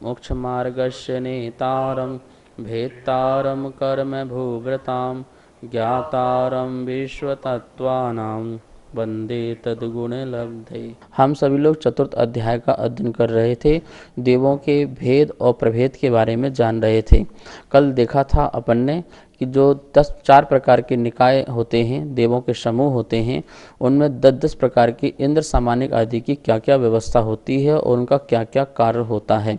मोक्षमार्गस्य नेतारं भेत्तारं कर्म भूव्रतां ज्ञातारं विश्वतत्त्वानां वंदे तद्गुण लब्धे। हम सभी लोग चतुर्थ अध्याय का अध्ययन कर रहे थे, देवों के भेद और प्रभेद के बारे में जान रहे थे। कल देखा था अपन ने कि जो 4 प्रकार के निकाय होते हैं, देवों के समूह होते हैं, उनमें 10-10 प्रकार की इंद्र सामानिक आदि की क्या क्या व्यवस्था होती है और उनका क्या क्या कार्य होता है।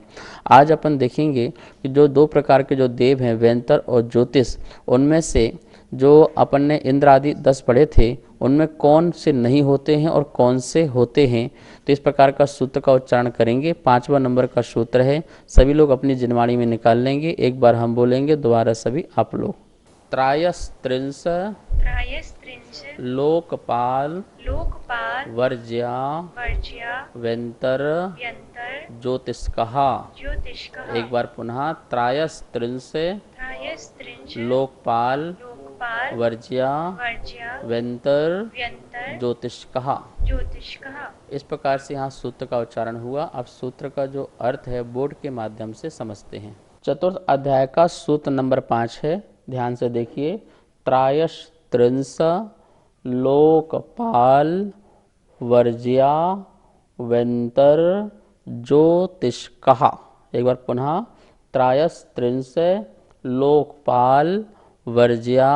आज अपन देखेंगे कि जो 2 प्रकार के जो देव हैं, वेंतर और ज्योतिष, उनमें से जो अपन ने इंद्र आदि 10 पढ़े थे, उनमें कौन से नहीं होते हैं और कौन से होते हैं। तो इस प्रकार का सूत्र का उच्चारण करेंगे। 5वां नंबर का सूत्र है, सभी लोग अपनी जिनवाणी में निकाल लेंगे। एक बार हम बोलेंगे, दोबारा सभी आप लोग। त्रायस्त्रिंश लोकपाल वर्ज्या वेंतर ज्योतिष्कः। एक बार पुनः, त्रायस्त्रिंश लोकपाल वर्ज्या वेंतर ज्योतिष्कः। इस प्रकार से यहाँ सूत्र का उच्चारण हुआ। अब सूत्र का जो अर्थ है बोर्ड के माध्यम से समझते हैं। चतुर्थ अध्याय का सूत्र नंबर 5 है, ध्यान से देखिए। त्रायस्त्रिंश लोकपाल वर्ज्या वेंतर ज्योतिष्कः। एक बार पुनः, त्रायस्त्रिंश लोकपाल वर्ज्या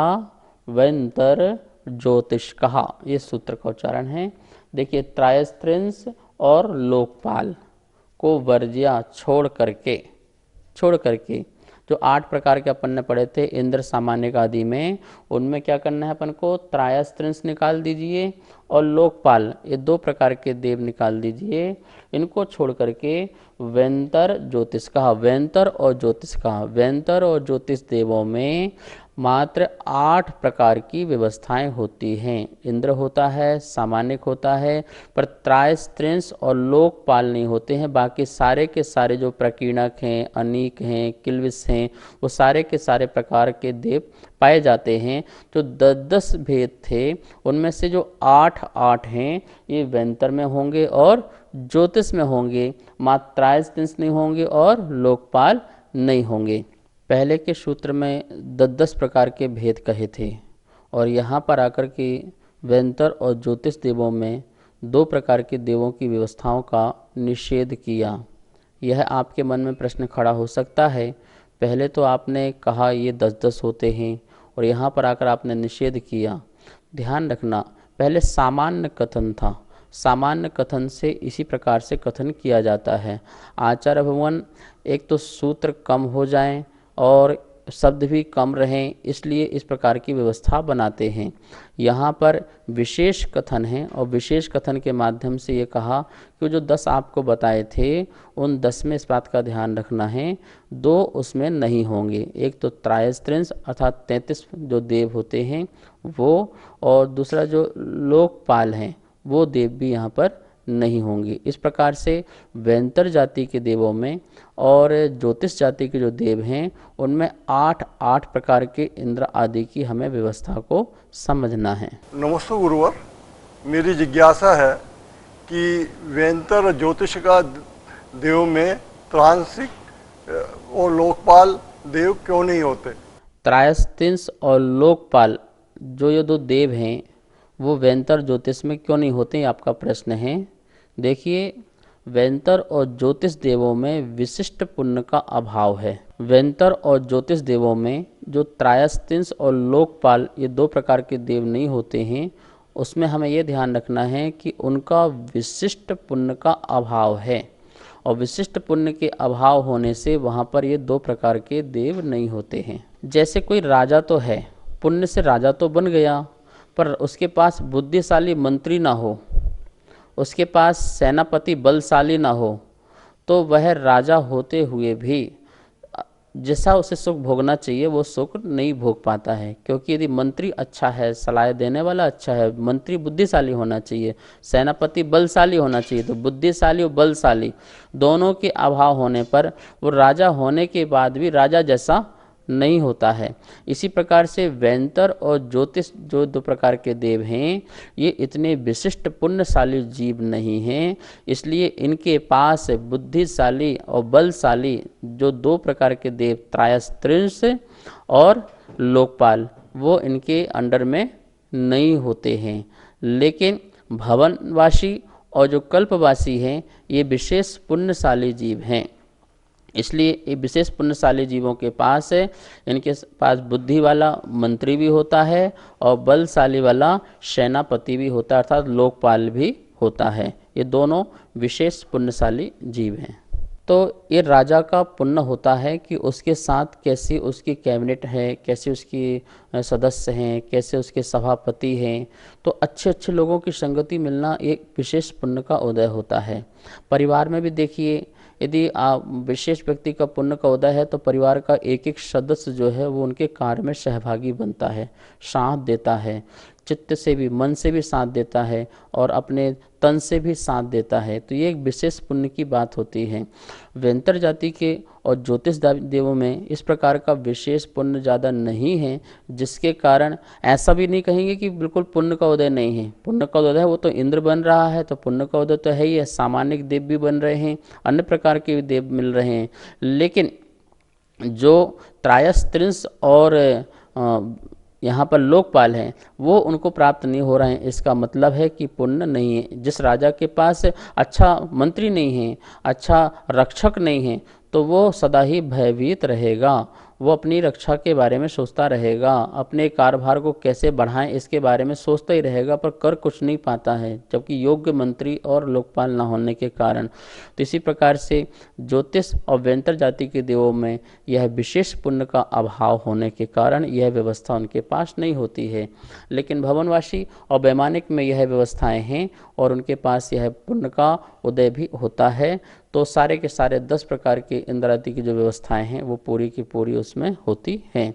वेंतर ज्योतिष्कः। ये सूत्र का उच्चारण है। देखिए, त्रायस्त्रिंश और लोकपाल को वर्ज्या छोड़ करके जो 8 प्रकार के अपन ने पढ़े थे इंद्र सामान्य आदि में, उनमें क्या करना है अपन को, त्रायस्त्रिंश निकाल दीजिए और लोकपाल, ये 2 प्रकार के देव निकाल दीजिए। इनको छोड़ करके वेंतर ज्योतिष्कः, वेंतर और ज्योतिष्कः, वेंतर और ज्योतिष देवों में मात्र 8 प्रकार की व्यवस्थाएं होती हैं। इंद्र होता है, सामान्यक होता है, पर त्रायस्त्रिंश और लोकपाल नहीं होते हैं। बाकी सारे के सारे जो प्रकीर्णक हैं, अनीक हैं, किल्विष हैं, वो सारे के सारे प्रकार के देव पाए जाते हैं। जो 10-10 भेद थे, उनमें से जो 8 हैं, ये वेंतर में होंगे और ज्योतिष में होंगे, मात्र त्रायस्त्रिंश नहीं होंगे और लोकपाल नहीं होंगे। पहले के सूत्र में 10-10 प्रकार के भेद कहे थे और यहाँ पर आकर के वेंतर और ज्योतिष देवों में 2 प्रकार के देवों की व्यवस्थाओं का निषेध किया। यह आपके मन में प्रश्न खड़ा हो सकता है, पहले तो आपने कहा ये 10-10 होते हैं और यहाँ पर आकर आपने निषेध किया। ध्यान रखना, पहले सामान्य कथन था, सामान्य कथन से इसी प्रकार से कथन किया जाता है। आचार्य भगवान एक तो सूत्र कम हो जाएं और शब्द भी कम रहें, इसलिए इस प्रकार की व्यवस्था बनाते हैं। यहाँ पर विशेष कथन है और विशेष कथन के माध्यम से ये कहा कि जो 10 आपको बताए थे, उन 10 में इस बात का ध्यान रखना है, 2 उसमें नहीं होंगे। एक तो त्रायस्त्रिंश अर्थात 33 जो देव होते हैं वो, और दूसरा जो लोकपाल हैं वो देव भी यहाँ पर नहीं होंगे। इस प्रकार से वेंतर जाति के देवों में और ज्योतिष जाति के जो देव हैं, उनमें 8 प्रकार के इंद्र आदि की हमें व्यवस्था को समझना है। नमस्ते गुरुवर, मेरी जिज्ञासा है कि वेंतर और ज्योतिष का देव में त्रायस्त्रिंश और लोकपाल देव क्यों नहीं होते? त्रायस्त्रिंश और लोकपाल जो ये 2 देव हैं, वो वेंतर ज्योतिष में क्यों नहीं होते, आपका प्रश्न है। देखिए, वेंतर और ज्योतिष देवों में विशिष्ट पुण्य का अभाव है। वेंतर और ज्योतिष देवों में जो त्रायस्त्रिंश और लोकपाल ये 2 प्रकार के देव नहीं होते हैं, उसमें हमें ये ध्यान रखना है कि उनका विशिष्ट पुण्य का अभाव है और विशिष्ट पुण्य के अभाव होने से वहाँ पर ये 2 प्रकार के देव नहीं होते हैं। जैसे कोई राजा तो है, पुण्य से राजा तो बन गया, पर उसके पास बुद्धिशाली मंत्री ना हो, उसके पास सेनापति बलशाली ना हो, तो वह राजा होते हुए भी जैसा उसे सुख भोगना चाहिए वो सुख नहीं भोग पाता है। क्योंकि यदि मंत्री अच्छा है, सलाह देने वाला अच्छा है, मंत्री बुद्धिशाली होना चाहिए, सेनापति बलशाली होना चाहिए, तो बुद्धिशाली और बलशाली दोनों के अभाव होने पर वो राजा होने के बाद भी राजा जैसा नहीं होता है। इसी प्रकार से वैंतर और ज्योतिष जो दो प्रकार के देव हैं, ये इतने विशिष्ट पुण्यशाली जीव नहीं हैं, इसलिए इनके पास बुद्धिशाली और बलशाली जो दो प्रकार के देव त्रायस्त्रिंश और लोकपाल, वो इनके अंडर में नहीं होते हैं। लेकिन भवनवासी और जो कल्पवासी हैं, ये विशेष पुण्यशाली जीव हैं। इसलिए ये विशेष पुण्यशाली जीवों के पास इनके पास बुद्धि वाला मंत्री भी होता है और बलशाली वाला सेनापति भी होता है, अर्थात लोकपाल भी होता है। ये दोनों विशेष पुण्यशाली जीव हैं। तो ये राजा का पुण्य होता है कि उसके साथ कैसी उसकी कैबिनेट है, कैसे उसकी सदस्य हैं, कैसे उसके सभापति हैं। तो अच्छे अच्छे लोगों की संगति मिलना एक विशेष पुण्य का उदय होता है। परिवार में भी देखिए, यदि आप विशेष व्यक्ति का पुण्य का उदय है तो परिवार का एक एक सदस्य जो है वो उनके कार्य में सहभागी बनता है, साथ देता है, चित्त से भी मन से भी साथ देता है और अपने तन से भी साथ देता है। तो ये एक विशेष पुण्य की बात होती है। वैंतर जाति के और ज्योतिष देवों में इस प्रकार का विशेष पुण्य ज़्यादा नहीं है, जिसके कारण ऐसा भी नहीं कहेंगे कि बिल्कुल पुण्य का उदय नहीं है। पुण्य का उदय है, वो तो इंद्र बन रहा है, तो पुण्य का उदय तो है ही है। सामान्य देव भी बन रहे हैं, अन्य प्रकार के भी देव मिल रहे हैं, लेकिन जो त्रायस्त्रिंश और यहाँ पर लोकपाल हैं, वो उनको प्राप्त नहीं हो रहे हैं। इसका मतलब है कि पुण्य नहीं है। जिस राजा के पास अच्छा मंत्री नहीं है, अच्छा रक्षक नहीं है, तो वो सदा ही भयभीत रहेगा। वो अपनी रक्षा के बारे में सोचता रहेगा, अपने कार्यभार को कैसे बढ़ाएं इसके बारे में सोचता ही रहेगा, पर कर कुछ नहीं पाता है, जबकि योग्य मंत्री और लोकपाल न होने के कारण। तो इसी प्रकार से ज्योतिष और वैंतर जाति के देवों में यह विशेष पुण्य का अभाव होने के कारण यह व्यवस्था उनके पास नहीं होती है। लेकिन भवनवासी और वैमानिक में यह व्यवस्थाएं हैं और उनके पास यह पुण्य का उदय भी होता है। तो सारे के सारे 10 प्रकार के इंद्र आदि की जो व्यवस्थाएं हैं वो पूरी की पूरी उसमें होती हैं।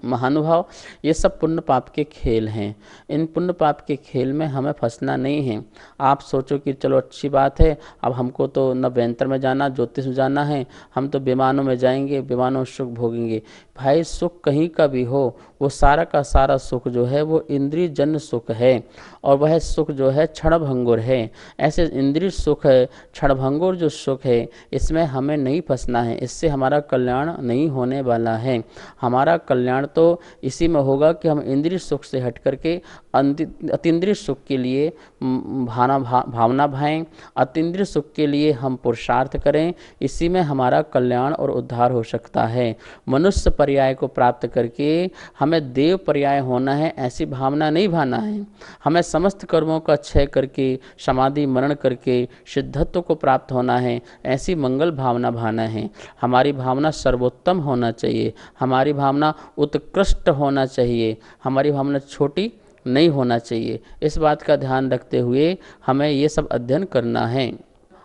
महानुभाव, ये सब पुण्य पाप के खेल हैं। इन पुण्य पाप के खेल में हमें फंसना नहीं है। आप सोचो कि चलो अच्छी बात है, अब हमको तो न वैंतर में जाना, ज्योतिष में जाना है, हम तो विमानों में जाएंगे, विमानों में सुख भोगेंगे। भाई, सुख कहीं का भी हो, वो सारा का सारा सुख जो है वो इंद्रिय जन्य सुख है, और वह सुख जो है क्षणभंगुर है। ऐसे इंद्रिय सुख है, क्षणभंगुर जो सुख है, इसमें हमें नहीं फंसना है। इससे हमारा कल्याण नहीं होने वाला है। हमारा कल्याण तो इसी में होगा कि हम इंद्रिय सुख से हट करके अतीन्द्रिय सुख के लिए भावना भाएं, अतीन्द्रिय सुख के लिए हम पुरुषार्थ करें। इसी में हमारा कल्याण और उद्धार हो सकता है। मनुष्य पर्याय को प्राप्त करके हमें देव पर्याय होना है, ऐसी भावना नहीं भाना है। हमें समस्त कर्मों का क्षय करके, समाधि मरण करके सिद्धत्व को प्राप्त होना है, ऐसी मंगल भावना भाना है। हमारी भावना सर्वोत्तम होना चाहिए, हमारी भावना उत्कृष्ट होना चाहिए, हमारी भावना छोटी नहीं होना चाहिए। इस बात का ध्यान रखते हुए हमें ये सब अध्ययन करना है।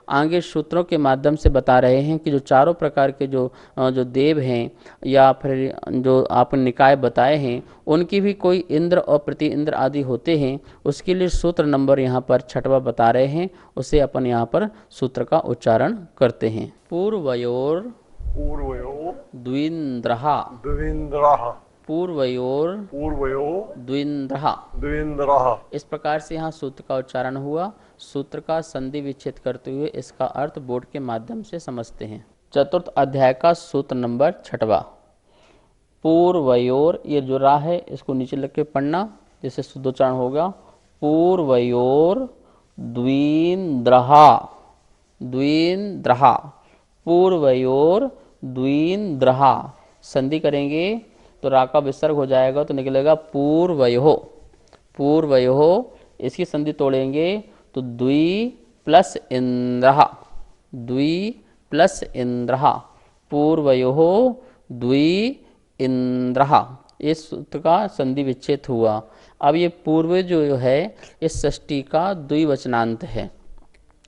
आगे सूत्रों के माध्यम से बता रहे हैं कि जो चारों प्रकार के जो देव हैं या फिर जो आपने निकाय बताए हैं, उनकी भी कोई इंद्र और प्रति इंद्र आदि होते हैं। उसके लिए सूत्र नंबर यहाँ पर 6वां बता रहे हैं, उसे अपन यहाँ पर सूत्र का उच्चारण करते हैं। पूर्वयोर द्विन्द्रः पूर्वयोर द्विन्द्रः। इस प्रकार से यहाँ सूत्र का उच्चारण हुआ। सूत्र का संधि विच्छेद करते हुए इसका अर्थ बोर्ड के माध्यम से समझते हैं। चतुर्थ अध्याय का सूत्र नंबर 6वां। पूर्वयोर, ये जो रा है इसको नीचे लग के पढ़ना, जिससे शुद्धोच्चारण होगा पूर्वयोर द्विन्द्रः। द्विन्द्रः, पूर्वयोर द्विन्द्रः। संधि करेंगे तो रा का विसर्ग हो जाएगा, तो निकलेगा पूर्वयोः। पूर्वयोः, इसकी संधि तोड़ेंगे तो द्वि प्लस इंद्रः। द्वि प्लस इंद्रः, पूर्वयोः द्वि इंद्रः। इस सूत्र का संधि विच्छेद हुआ। अब ये पूर्व जो है इस षष्ठी का द्विवचनांत है,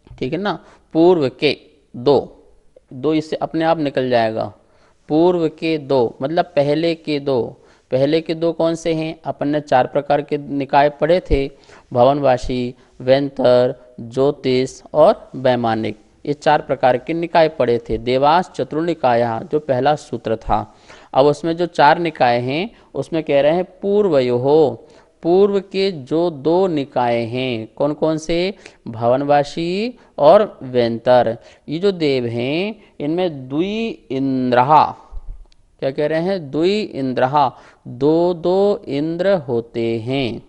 ठीक है ना। पूर्व के दो इससे अपने आप निकल जाएगा। पूर्व के दो मतलब पहले के दो। पहले के दो कौन से हैं? अपन ने 4 प्रकार के निकाय पढ़े थे, भवनवासी, वैंतर, ज्योतिष और वैमानिक। ये 4 प्रकार के निकाय पढ़े थे। देवास चतुर्निकाय जो पहला सूत्र था। अब उसमें जो 4 निकाय हैं उसमें कह रहे हैं पूर्वयोः, पूर्व के जो 2 निकाय हैं, कौन कौन से, भवनवासी और वेंतर, ये जो देव हैं इनमें द्वि इंद्रहा, क्या कह रहे हैं, द्वि इंद्रहा, 2-2 इंद्र होते हैं।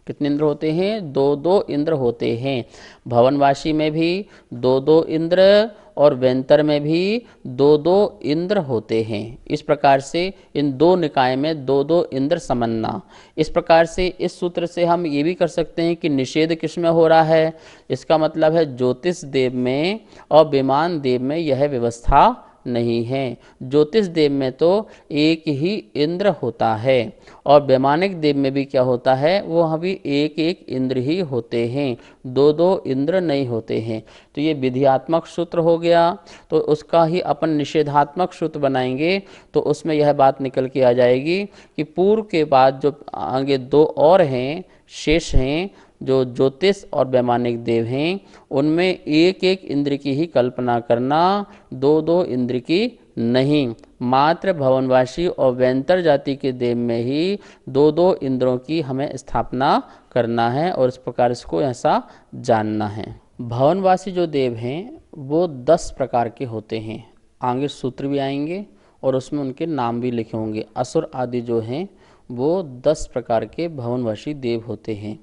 कितने इंद्र होते हैं, 2-2 इंद्र होते हैं। भवनवासी में भी 2-2 इंद्र और वेंतर में भी 2-2 इंद्र होते हैं। इस प्रकार से इन 2 निकाय में 2-2 इंद्र समन्ना। इस प्रकार से इस सूत्र से हम ये भी कर सकते हैं कि निषेध किस में हो रहा है, इसका मतलब है ज्योतिष देव में और विमान देव में यह व्यवस्था नहीं है। ज्योतिष देव में तो एक ही इंद्र होता है और वैमानिक देव में भी क्या होता है, वो अभी एक एक इंद्र ही होते हैं, 2-2 इंद्र नहीं होते हैं। तो ये विधियात्मक सूत्र हो गया। तो उसका ही अपन निषेधात्मक सूत्र बनाएंगे तो उसमें यह बात निकल के आ जाएगी कि पूर्व के बाद जो आगे 2 और हैं, शेष हैं, जो ज्योतिष और वैमानिक देव हैं, उनमें एक एक इंद्र की ही कल्पना करना, 2-2 इंद्र की नहीं। मात्र भवनवासी और वेंतर जाति के देव में ही 2-2 इंद्रों की हमें स्थापना करना है और इस प्रकार इसको ऐसा जानना है। भवनवासी जो देव हैं वो 10 प्रकार के होते हैं। आगे सूत्र भी आएंगे और उसमें उनके नाम भी लिखे होंगे। असुर आदि जो हैं वो 10 प्रकार के भवनवासी देव होते हैं।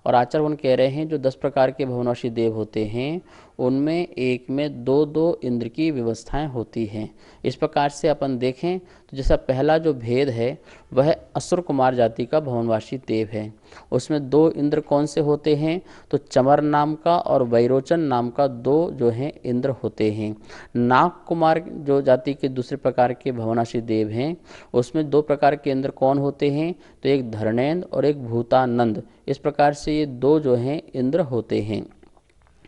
और आचार्यगण कह रहे हैं जो 10 प्रकार के भवनवासी देव होते हैं उनमें एक में 2-2 इंद्र की व्यवस्थाएं होती हैं। इस प्रकार से अपन देखें तो जैसा पहला जो भेद है वह असुर कुमार जाति का भवनवासी देव है। उसमें 2 इंद्र कौन से होते हैं, तो चमर नाम का और वैरोचन नाम का 2 जो हैं इंद्र होते हैं। नाग कुमार जो जाति के दूसरे प्रकार के भवनवासी देव हैं उसमें 2 प्रकार के इंद्र कौन होते हैं, तो एक धर्णेन्द्र और एक भूतानंद। इस प्रकार से ये 2 जो हैं इंद्र होते हैं।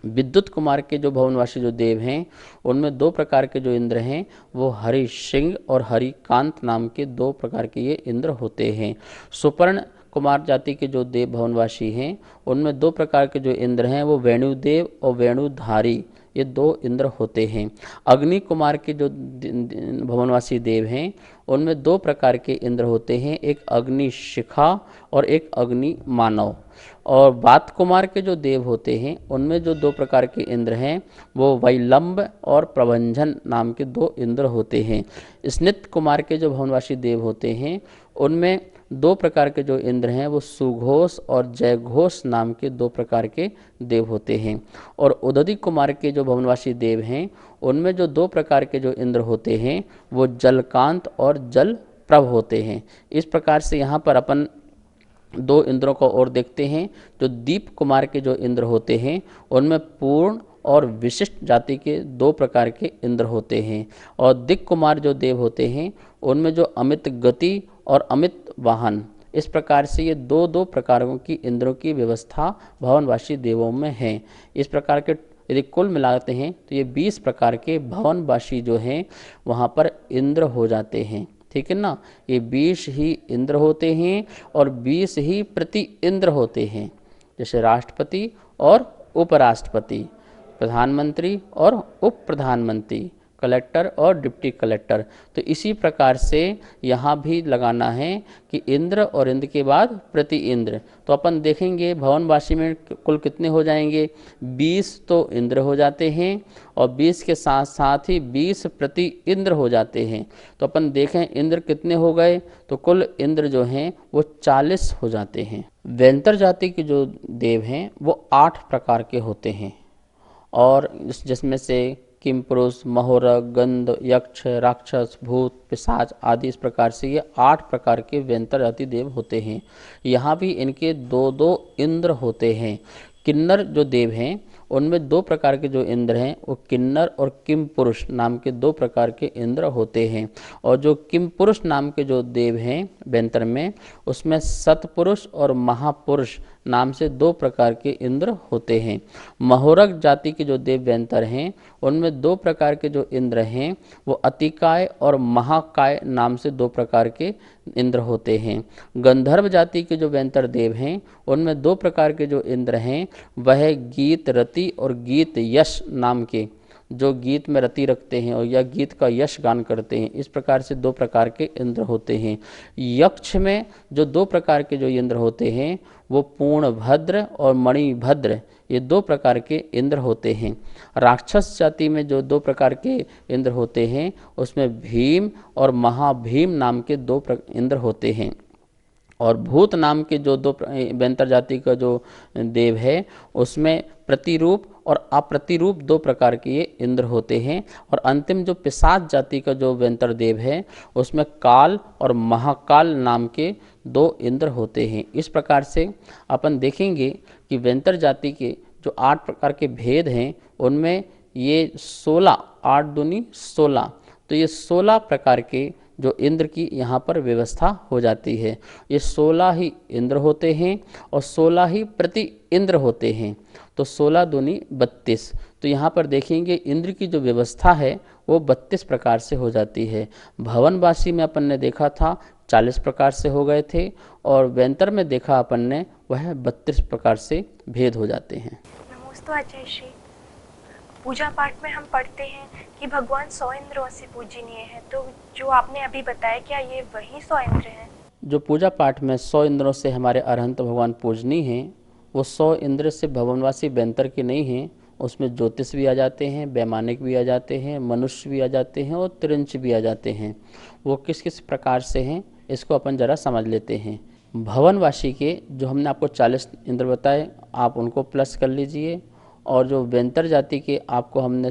विद्युत कुमार के जो भवनवासी जो देव हैं उनमें 2 प्रकार के जो इंद्र हैं वो हरि सिंह और हरिकांत नाम के 2 प्रकार के ये इंद्र होते हैं। सुपर्ण कुमार जाति के जो देव भवनवासी हैं उनमें 2 प्रकार के जो इंद्र हैं वो वेणुदेव और वेणुधारी, ये 2 इंद्र होते हैं। अग्नि कुमार के जो भवनवासी देव हैं उनमें 2 प्रकार के इंद्र होते हैं, एक अग्नि शिखा और एक अग्नि मानव। और वात कुमार के जो देव होते हैं उनमें जो 2 प्रकार के इंद्र हैं वो वैलंब और प्रभंजन नाम के 2 इंद्र होते हैं। स्नित कुमार के जो भवनवासी देव होते हैं उनमें 2 प्रकार के जो इंद्र हैं वो सुघोष और जयघोष नाम के 2 प्रकार के देव होते हैं। और उदधि कुमार के जो भवनवासी देव हैं उनमें जो 2 प्रकार के जो इंद्र होते हैं वो जलकांत और जलप्रभ होते हैं। इस प्रकार से यहाँ पर अपन 2 इंद्रों को और देखते हैं। जो दीप कुमार के जो इंद्र होते हैं उनमें पूर्ण और विशिष्ट जाति के 2 प्रकार के इंद्र होते हैं। और दिक् कुमार जो देव होते हैं उनमें जो अमित गति और अमित वाहन, इस प्रकार से ये 2-2 प्रकारों की इंद्रों की व्यवस्था भवनवासी देवों में है। इस प्रकार के यदि कुल मिलाते हैं तो ये 20 प्रकार के भवनवासी जो हैं वहाँ पर इंद्र हो जाते हैं। ठीक है ना, ये 20 ही इंद्र होते हैं और 20 ही प्रति इंद्र होते हैं, जैसे राष्ट्रपति और उपराष्ट्रपति, प्रधानमंत्री और उप प्रधानमंत्री, कलेक्टर और डिप्टी कलेक्टर। तो इसी प्रकार से यहाँ भी लगाना है कि इंद्र और इंद्र के बाद प्रति इंद्र। तो अपन देखेंगे भवनवासी में कुल कितने हो जाएंगे, 20 तो इंद्र हो जाते हैं और 20 के साथ साथ ही 20 प्रति इंद्र हो जाते हैं। तो अपन देखें इंद्र कितने हो गए, तो कुल इंद्र जो हैं वो 40 हो जाते हैं। वेंतर जाति के जो देव हैं वो 8 प्रकार के होते हैं और जिसमें से किमपुरुष, महोरग, गंध, यक्ष, राक्षस, भूत, पिशाच आदि, इस प्रकार से ये 8 प्रकार के वेंतर जाति देव होते हैं। यहाँ भी इनके 2-2 इंद्र होते हैं। किन्नर जो देव हैं उनमें 2 प्रकार के जो इंद्र हैं वो किन्नर और किम पुरुष नाम के 2 प्रकार के इंद्र होते हैं। और जो किम पुरुष नाम के जो देव हैं वेंतर में उसमें सतपुरुष और महापुरुष नाम से 2 प्रकार के इंद्र होते हैं। महोरग जाति के जो देव वेंतर हैं उनमें 2 प्रकार के जो इंद्र हैं वो अतिकाय और महाकाय नाम से 2 प्रकार के इंद्र होते हैं। गंधर्व जाति के जो वेंतर देव हैं उनमें 2 प्रकार के जो इंद्र हैं वह गीत रति और गीत यश नाम के जो गीत में रति रखते हैं और या गीत का यश गान करते हैं। इस प्रकार से दो प्रकार के इंद्र होते हैं। यक्ष में जो दो प्रकार के जो इंद्र होते हैं वो पूर्णभद्र और मणिभद्र, ये दो प्रकार के इंद्र होते हैं। राक्षस जाति में जो दो प्रकार के इंद्र होते हैं उसमें भीम और महाभीम नाम के दो इंद्र होते हैं। और भूत नाम के जो दो वैंतर जाति का जो देव है उसमें प्रतिरूप और अप्रतिरूप दो प्रकार के ये इंद्र होते हैं। और अंतिम जो पिशाच जाति का जो वैंतर देव है उसमें काल और महाकाल नाम के दो इंद्र होते हैं। इस प्रकार से अपन देखेंगे कि वैंतर जाति के जो 8 प्रकार के भेद हैं उनमें ये 16, 8 दूनी 16, तो ये 16 प्रकार के जो इंद्र की यहाँ पर व्यवस्था हो जाती है। ये 16 ही इंद्र होते हैं और 16 ही प्रति इंद्र होते हैं, तो 16 दूनी 32। तो यहाँ पर देखेंगे इंद्र की जो व्यवस्था है वो 32 प्रकार से हो जाती है। भवनवासी में अपन ने देखा था 40 प्रकार से हो गए थे और वैंतर में देखा अपन ने वह 32 प्रकार से भेद हो जाते हैं। नमोस्तु आचार्य श्री। पूजा पाठ में हम पढ़ते हैं कि भगवान 100 इंद्रों से पूजनीय है, तो जो आपने अभी बताया क्या ये वही 100 इंद्र हैं? जो पूजा पाठ में 100 इंद्रों से हमारे अरहंत भगवान पूजनीय हैं वो 100 इंद्र से भवनवासी वैंतर के नहीं हैं। उसमें ज्योतिष भी आ जाते हैं, वैमानिक भी आ जाते हैं, मनुष्य भी आ जाते हैं और त्रिंच भी आ जाते हैं। वो किस किस प्रकार से हैं इसको अपन जरा समझ लेते हैं। भवनवासी के जो हमने आपको 40 इंद्र बताए आप उनको प्लस कर लीजिए, और जो वैंतर जाति के आपको हमने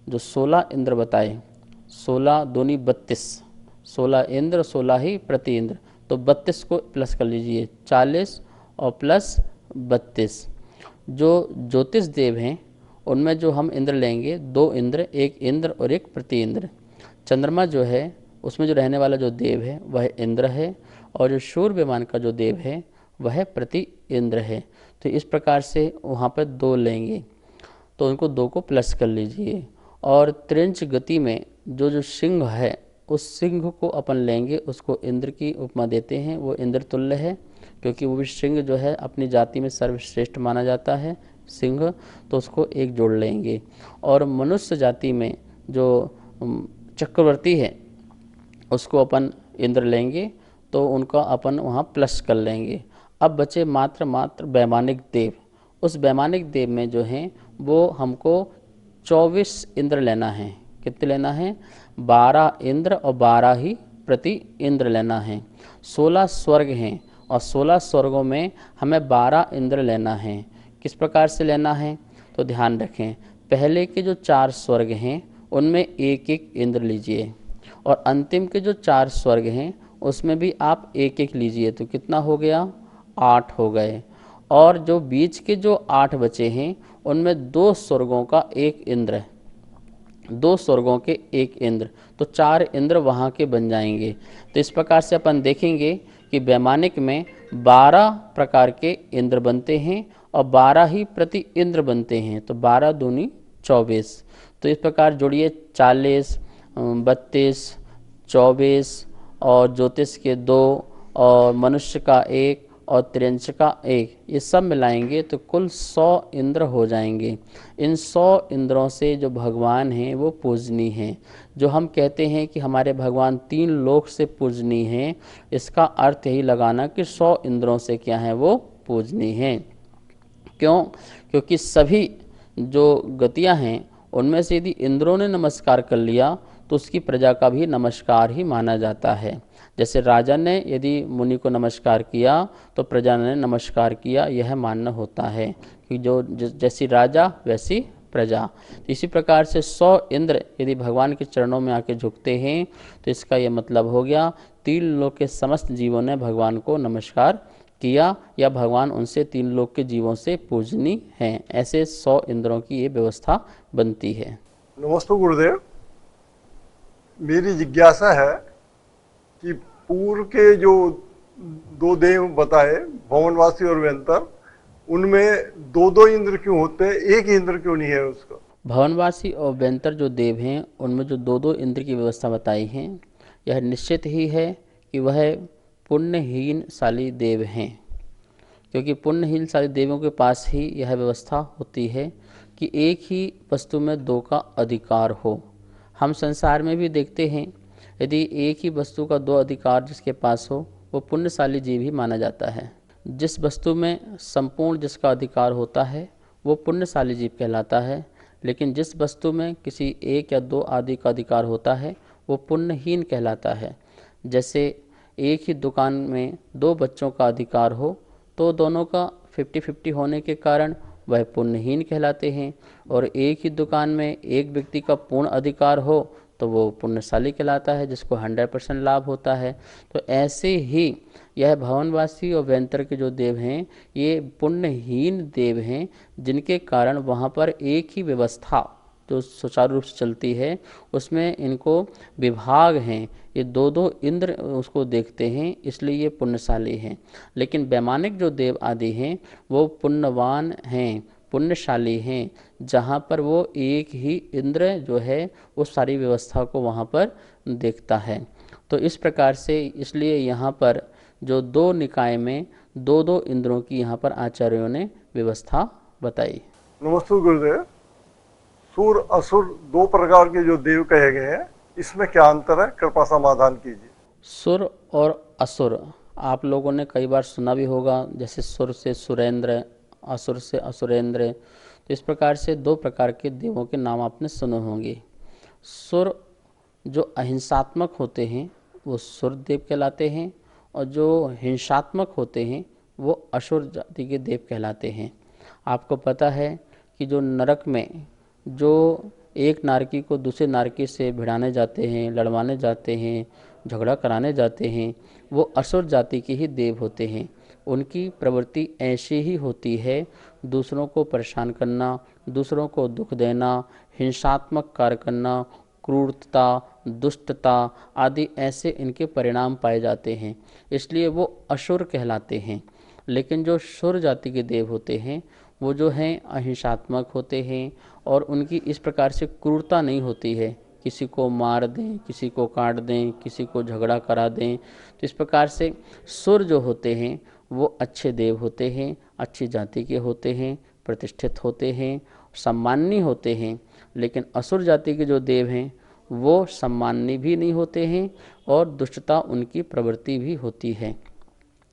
जो 16 इंद्र बताए, 16 दूनी 32, 16 इंद्र 16 ही प्रति इंद्र, तो 32 को प्लस कर लीजिए, 40 और प्लस 32। जो ज्योतिष देव हैं उनमें जो हम इंद्र लेंगे 2 इंद्र, एक इंद्र और एक प्रति इंद्र। चंद्रमा जो है उसमें जो रहने वाला जो देव है वह इंद्र है और जो सूर्य विमान का जो देव है वह प्रति इंद्र है। तो इस प्रकार से वहाँ पर 2 लेंगे तो उनको 2 को प्लस कर लीजिए। और त्रिंच गति में जो जो सिंह है उस सिंह को अपन लेंगे, उसको इंद्र की उपमा देते हैं, वो इंद्र तुल्य है क्योंकि वो भी सिंह जो है अपनी जाति में सर्वश्रेष्ठ माना जाता है सिंह, तो उसको 1 जोड़ लेंगे। और मनुष्य जाति में जो चक्रवर्ती है उसको अपन इंद्र लेंगे तो उनका अपन वहाँ प्लस कर लेंगे। अब बचे मात्र वैमानिक देव। उस वैमानिक देव में जो हैं वो हमको 24 इंद्र लेना है। कितने लेना है? 12 इंद्र और 12 ही प्रति इंद्र लेना है। 16 स्वर्ग हैं और 16 स्वर्गों में हमें 12 इंद्र लेना है। किस प्रकार से लेना है तो ध्यान रखें, पहले के जो 4 स्वर्ग हैं उनमें एक एक इंद्र लीजिए और अंतिम के जो 4 स्वर्ग हैं उसमें भी आप एक एक लीजिए, तो कितना हो गया? 8 हो गए। और जो बीच के जो 8 बचे हैं उनमें 2 स्वर्गों का एक इंद्र, 2 स्वर्गों के एक इंद्र, तो 4 इंद्र वहाँ के बन जाएंगे। तो इस प्रकार से अपन देखेंगे कि वैमानिक में 12 प्रकार के इंद्र बनते हैं और 12 ही प्रति इंद्र बनते हैं, तो 12 दूनी 24। तो इस प्रकार जोड़िए 40, 32, 24 और ज्योतिष के 2 और मनुष्य का 1 और त्रिंच का 1, ये सब मिलाएंगे तो कुल 100 इंद्र हो जाएंगे। इन 100 इंद्रों से जो भगवान हैं वो पूजनीय हैं। जो हम कहते हैं कि हमारे भगवान 3 लोक से पूजनीय हैं, इसका अर्थ यही लगाना कि 100 इंद्रों से क्या है वो पूजनीय हैं। क्यों? क्योंकि सभी जो गतियां हैं उनमें से यदि इंद्रों ने नमस्कार कर लिया तो उसकी प्रजा का भी नमस्कार ही माना जाता है। जैसे राजा ने यदि मुनि को नमस्कार किया तो प्रजा ने नमस्कार किया, यह मानना होता है कि जो जैसी राजा वैसी प्रजा। तो इसी प्रकार से 100 इंद्र यदि भगवान के चरणों में आके झुकते हैं तो इसका यह मतलब हो गया 3 लोक के समस्त जीवों ने भगवान को नमस्कार किया या भगवान उनसे 3 लोक के जीवों से पूजनीय हैं। ऐसे 100 इंद्रों की ये व्यवस्था बनती है। नमस्ते गुरुदेव, मेरी जिज्ञासा है कि पूर्व के जो 2 देव बताए भवनवासी और वैंतर, उनमें 2-2 इंद्र क्यों होते हैं, एक इंद्र क्यों नहीं है उसका? भवनवासी और वैंतर जो देव हैं उनमें जो 2-2 इंद्र की व्यवस्था बताई है यह निश्चित ही है कि वह पुण्यहीनशाली देव हैं, क्योंकि पुण्यहीनशाली देवों के पास ही यह व्यवस्था होती है कि एक ही वस्तु में दो का अधिकार हो। हम संसार में भी देखते हैं, यदि एक ही वस्तु का दो अधिकार जिसके पास हो वो पुण्यशाली जीव ही माना जाता है। जिस वस्तु में संपूर्ण जिसका अधिकार होता है वो पुण्यशाली जीव कहलाता है, लेकिन जिस वस्तु में किसी एक या दो आदि का अधिकार होता है वो पुण्यहीन कहलाता है। जैसे एक ही दुकान में दो बच्चों का अधिकार हो तो दोनों का 50-50 होने के कारण वह पुण्यहीन कहलाते हैं, और एक ही दुकान में एक व्यक्ति का पूर्ण अधिकार हो तो वो पुण्यशाली कहलाता है, जिसको 100% लाभ होता है। तो ऐसे ही यह भवनवासी और व्यंतर के जो देव हैं ये पुण्यहीन देव हैं, जिनके कारण वहाँ पर एक ही व्यवस्था जो सुचारू रूप से चलती है उसमें इनको विभाग हैं, ये दो दो इंद्र उसको देखते हैं, इसलिए ये पुण्यशाली हैं। लेकिन वैमानिक जो देव आदि हैं वो पुण्यवान हैं, पुण्यशाली हैं, जहाँ पर वो एक ही इंद्र जो है उस सारी व्यवस्था को वहाँ पर देखता है। तो इस प्रकार से इसलिए यहाँ पर जो दो निकाय में दो दो इंद्रों की यहाँ पर आचार्यों ने व्यवस्था बताई। नमस्ते गुरुदेव। सुर असुर दो प्रकार के जो देव कहे गए हैं, इसमें क्या अंतर है, कृपा समाधान कीजिए। सुर और असुर आप लोगों ने कई बार सुना भी होगा, जैसे सुर से सुरेंद्र, असुर से असुरेंद्र। तो इस प्रकार से दो प्रकार के देवों के नाम आपने सुने होंगे। सुर जो अहिंसात्मक होते हैं वो सुर देव कहलाते हैं, और जो हिंसात्मक होते हैं वो असुर जाति के देव कहलाते हैं। आपको पता है कि जो नरक में जो एक नारकी को दूसरे नारकी से भिड़ाने जाते हैं, लड़वाने जाते हैं, झगड़ा कराने जाते हैं, वो असुर जाति के ही देव होते हैं। उनकी प्रवृत्ति ऐसी ही होती है, दूसरों को परेशान करना, दूसरों को दुख देना, हिंसात्मक कार्य करना, क्रूरता, दुष्टता आदि ऐसे इनके परिणाम पाए जाते हैं, इसलिए वो असुर कहलाते हैं। लेकिन जो सुर जाति के देव होते हैं वो जो हैं अहिंसात्मक होते हैं, और उनकी इस प्रकार से क्रूरता नहीं होती है, किसी को मार दें, किसी को काट दें, किसी को झगड़ा करा दें। तो इस प्रकार से सुर जो होते हैं वो अच्छे देव होते हैं, अच्छी जाति के होते हैं, प्रतिष्ठित होते हैं, सम्माननीय होते हैं। लेकिन असुर जाति के जो देव हैं वो सम्माननीय भी नहीं होते हैं, और दुष्टता उनकी प्रवृत्ति भी होती है।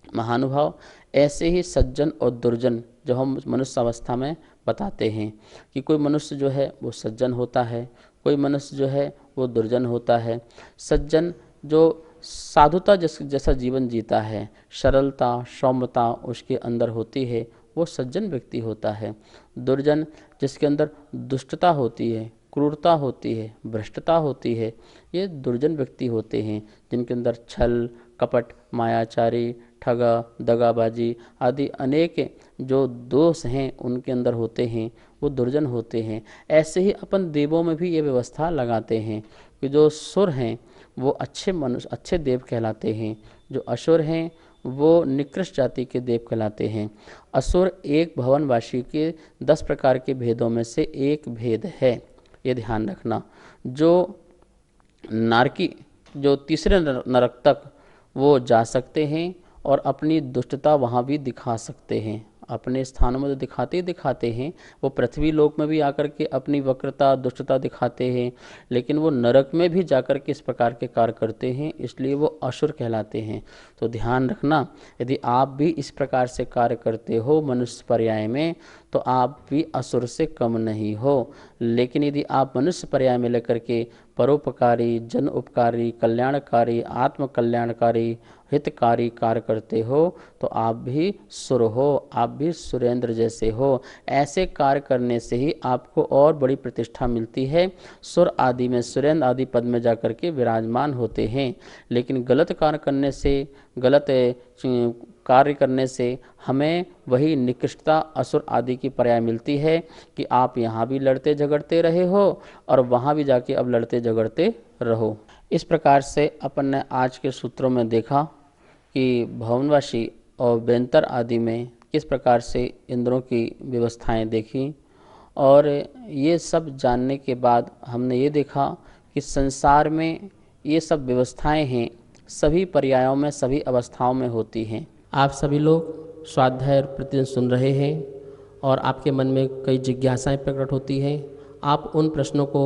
महानुभाव, ऐसे ही सज्जन और दुर्जन जो हम मनुष्य अवस्था में बताते हैं कि कोई मनुष्य जो है वो सज्जन होता है, कोई मनुष्य जो है वो दुर्जन होता है। सज्जन जो साधुता जैसा जीवन जीता है, सरलता सौम्यता उसके अंदर होती है, वो सज्जन व्यक्ति होता है। दुर्जन जिसके अंदर दुष्टता होती है, क्रूरता होती है, भ्रष्टता होती है, ये दुर्जन व्यक्ति होते हैं, जिनके अंदर छल कपट, मायाचारी, ठगा, दगाबाजी आदि अनेक जो दोष हैं उनके अंदर होते हैं, वो दुर्जन होते हैं। ऐसे ही अपन देवों में भी ये व्यवस्था लगाते हैं कि जो सुर हैं वो अच्छे मनुष्य, अच्छे देव कहलाते हैं, जो असुर हैं वो निकृष्ट जाति के देव कहलाते हैं। असुर एक भवनवासी के 10 प्रकार के भेदों में से एक भेद है, ये ध्यान रखना। जो नारकी जो तीसरे नरक तक वो जा सकते हैं और अपनी दुष्टता वहाँ भी दिखा सकते हैं। अपने स्थानों में तो दिखाते ही दिखाते हैं, वो पृथ्वी लोक में भी आकर के अपनी वक्रता दुष्टता दिखाते हैं, लेकिन वो नरक में भी जाकर के इस प्रकार के कार्य करते हैं, इसलिए वो असुर कहलाते हैं। तो ध्यान रखना, यदि आप भी इस प्रकार से कार्य करते हो मनुष्य पर्याय में तो आप भी असुर से कम नहीं हो। लेकिन यदि आप मनुष्य पर्याय में लेकर के परोपकारी, जन उपकारी, कल्याणकारी, आत्म कल्याणकारी, हितकारी कार्य करते हो तो आप भी सुर हो, आप भी सुरेंद्र जैसे हो। ऐसे कार्य करने से ही आपको और बड़ी प्रतिष्ठा मिलती है, सुर आदि में, सुरेंद्र आदि पद में जाकर के विराजमान होते हैं। लेकिन गलत कार्य करने से, गलत कार्य करने से हमें वही निकृष्टता असुर आदि की पर्याय मिलती है कि आप यहाँ भी लड़ते झगड़ते रहे हो और वहाँ भी जाके अब लड़ते झगड़ते रहो। इस प्रकार से अपन ने आज के सूत्रों में देखा कि भवनवासी और बेंतर आदि में किस प्रकार से इंद्रों की व्यवस्थाएं देखी, और ये सब जानने के बाद हमने ये देखा कि संसार में ये सब व्यवस्थाएं हैं सभी पर्यायों में, सभी अवस्थाओं में होती हैं। आप सभी लोग स्वाध्याय प्रतिदिन सुन रहे हैं और आपके मन में कई जिज्ञासाएं प्रकट होती हैं। आप उन प्रश्नों को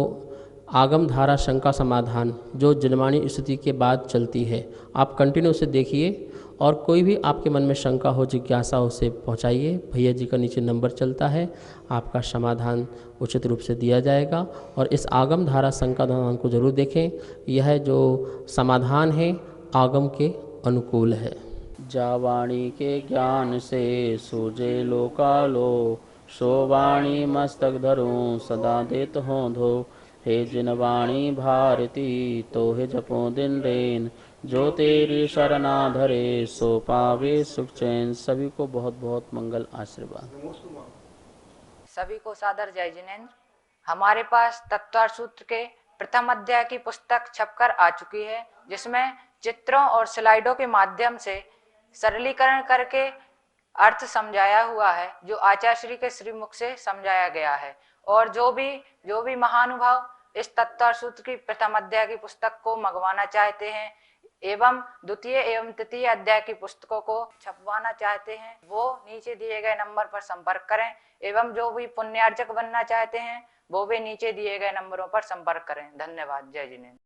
आगम धारा शंका समाधान जो जनवाणी स्तुति के बाद चलती है, आप कंटिन्यू उसे देखिए और कोई भी आपके मन में शंका हो, जिज्ञासा हो, उसे पहुंचाइए। भैया जी का नीचे नंबर चलता है, आपका समाधान उचित रूप से दिया जाएगा। और इस आगम धारा शंका समाधान को जरूर देखें। यह जो समाधान है आगम के अनुकूल है। जावाणी के ज्ञान से सूझे लोकालो, सो वाणी मस्तक धरूं सदा देत हों धो। हे जिन वाणी भारती तो हे जपो दिन रेन, जो तेरी शरणा धरे सो पावे सुख चैन। सभी को बहुत बहुत मंगल आशीर्वाद। सभी को सादर जय जिनेन्द्र। हमारे पास तत्वार्थ सूत्र के प्रथम अध्याय की पुस्तक छपकर आ चुकी है, जिसमें चित्रों और स्लाइडों के माध्यम से सरलीकरण करके अर्थ समझाया हुआ है, जो आचार्य श्री के श्रीमुख से समझाया गया है। और जो भी महानुभाव इस तत्वार्थ सूत्र की प्रथम अध्याय की पुस्तक को मंगवाना चाहते हैं एवं द्वितीय एवं तृतीय अध्याय की पुस्तकों को छपवाना चाहते हैं, वो नीचे दिए गए नंबर पर संपर्क करें। एवं जो भी पुण्यार्जक बनना चाहते हैं वो भी नीचे दिए गए नंबरों पर संपर्क करें। धन्यवाद। जय जिनेन्द्र।